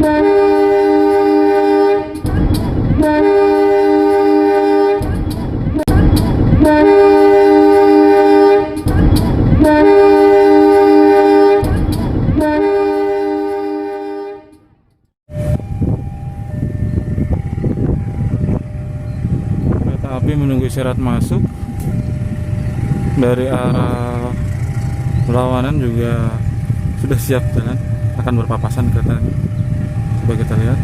Api menunggu isyarat masuk dari arah berlawanan juga sudah siap jalan, akan berpapasan keretanya. Coba kita lihat.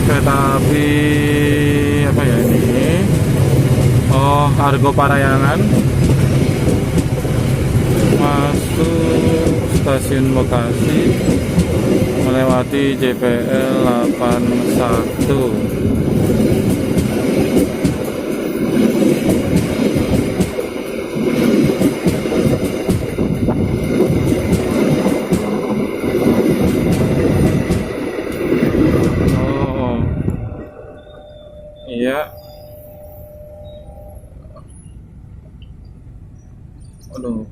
Kereta api apa ya ini? Oh, Argo Parayangan masuk stasiun Bekasi melewati JPL 81. Iya. Aduh.